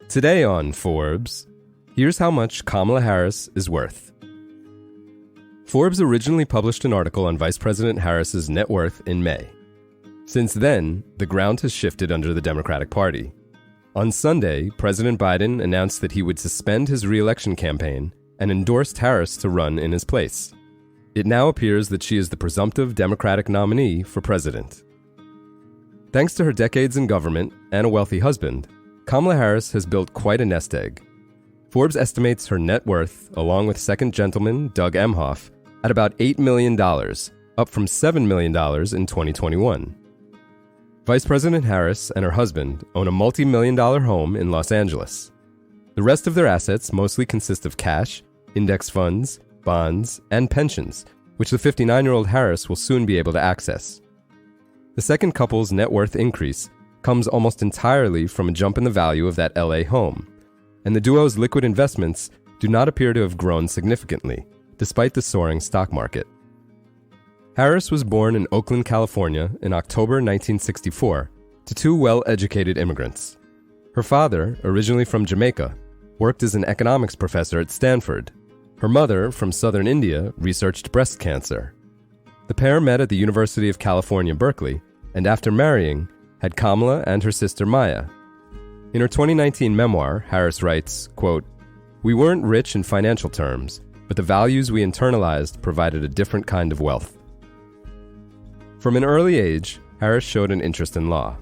Today on Forbes, here's how much Kamala Harris is worth. Forbes originally published an article on Vice President Harris's net worth in May. Since then, the ground has shifted under the Democratic Party. On Sunday, President Biden announced that he would suspend his re-election campaign and endorsed Harris to run in his place. It now appears that she is the presumptive Democratic nominee for president. Thanks to her decades in government and a wealthy husband, Kamala Harris has built quite a nest egg. Forbes estimates her net worth, along with second gentleman Doug Emhoff, at about $8 million, up from $7 million in 2021. Vice President Harris and her husband own a multi-million-dollar home in Los Angeles. The rest of their assets mostly consist of cash, index funds, bonds, and pensions, which the 59-year-old Harris will soon be able to access. The second couple's net worth increase comes almost entirely from a jump in the value of that LA home, and the duo's liquid investments do not appear to have grown significantly, despite the soaring stock market. Harris was born in Oakland, California in October 1964 to two well-educated immigrants. Her father, originally from Jamaica, worked as an economics professor at Stanford. Her mother, from southern India, researched breast cancer. The pair met at the University of California, Berkeley, and after marrying, had Kamala and her sister Maya. In her 2019 memoir, Harris writes, quote, "We weren't rich in financial terms, but the values we internalized provided a different kind of wealth." From an early age, Harris showed an interest in law.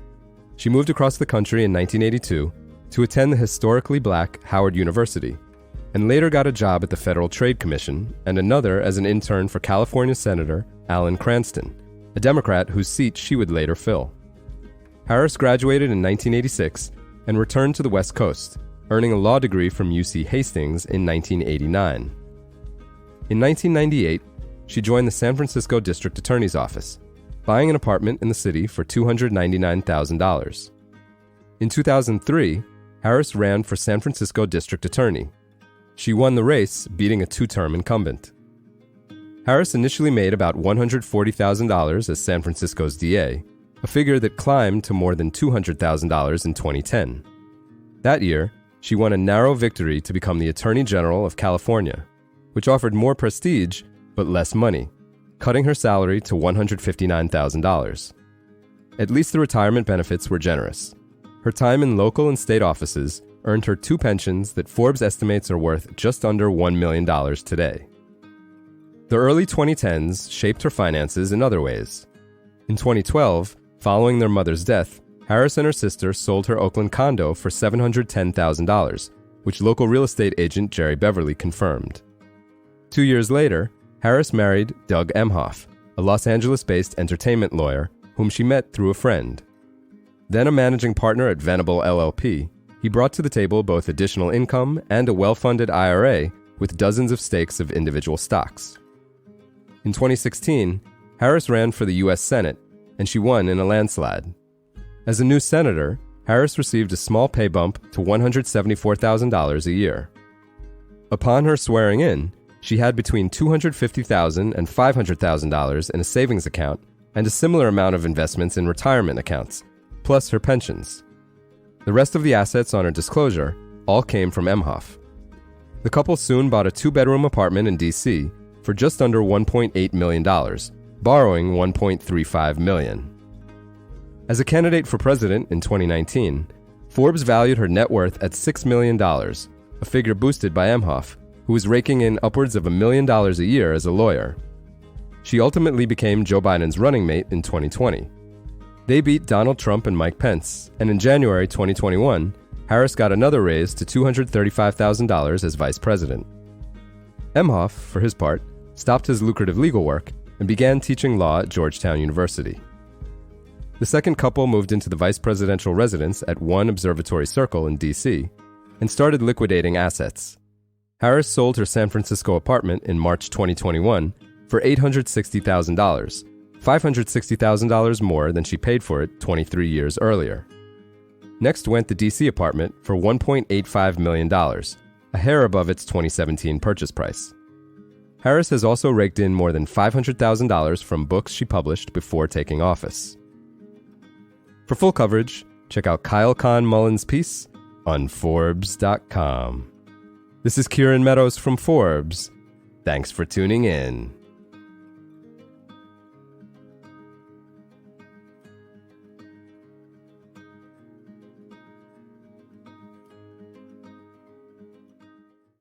She moved across the country in 1982 to attend the historically black Howard University, and later got a job at the Federal Trade Commission and another as an intern for California Senator Alan Cranston, a Democrat whose seat she would later fill. Harris graduated in 1986 and returned to the West Coast, earning a law degree from UC Hastings in 1989. In 1998, she joined the San Francisco District Attorney's Office, buying an apartment in the city for $299,000. In 2003, Harris ran for San Francisco District Attorney. She won the race, beating a two-term incumbent. Harris initially made about $140,000 as San Francisco's DA, a figure that climbed to more than $200,000 in 2010. That year, she won a narrow victory to become the Attorney General of California, which offered more prestige but less money, cutting her salary to $159,000. At least the retirement benefits were generous. Her time in local and state offices earned her two pensions that Forbes estimates are worth just under $1 million today. The early 2010s shaped her finances in other ways. In 2012, following their mother's death, Harris and her sister sold her Oakland condo for $710,000, which local real estate agent Jerry Beverly confirmed. 2 years later, Harris married Doug Emhoff, a Los Angeles-based entertainment lawyer whom she met through a friend. Then a managing partner at Venable LLP, he brought to the table both additional income and a well-funded IRA with dozens of stakes of individual stocks. In 2016, Harris ran for the U.S. Senate, and she won in a landslide. As a new senator, Harris received a small pay bump to $174,000 a year. Upon her swearing in, she had between $250,000 and $500,000 in a savings account and a similar amount of investments in retirement accounts, plus her pensions. The rest of the assets on her disclosure all came from Emhoff. The couple soon bought a two-bedroom apartment in D.C. for just under $1.8 million, borrowing $1.35 million. As a candidate for president in 2019, Forbes valued her net worth at $6 million, a figure boosted by Emhoff, who was raking in upwards of $1 million a year as a lawyer. She ultimately became Joe Biden's running mate in 2020. They beat Donald Trump and Mike Pence, and in January 2021, Harris got another raise to $235,000 as vice president. Emhoff, for his part, stopped his lucrative legal work and began teaching law at Georgetown University. The second couple moved into the vice presidential residence at One Observatory Circle in D.C. and started liquidating assets. Harris sold her San Francisco apartment in March 2021 for $860,000, $560,000 more than she paid for it 23 years earlier. Next went the D.C. apartment for $1.85 million, a hair above its 2017 purchase price. Harris has also raked in more than $500,000 from books she published before taking office. For full coverage, check out Kyle Kahn Mullen's piece on forbes.com. This is Kieran Meadows from Forbes. Thanks for tuning in.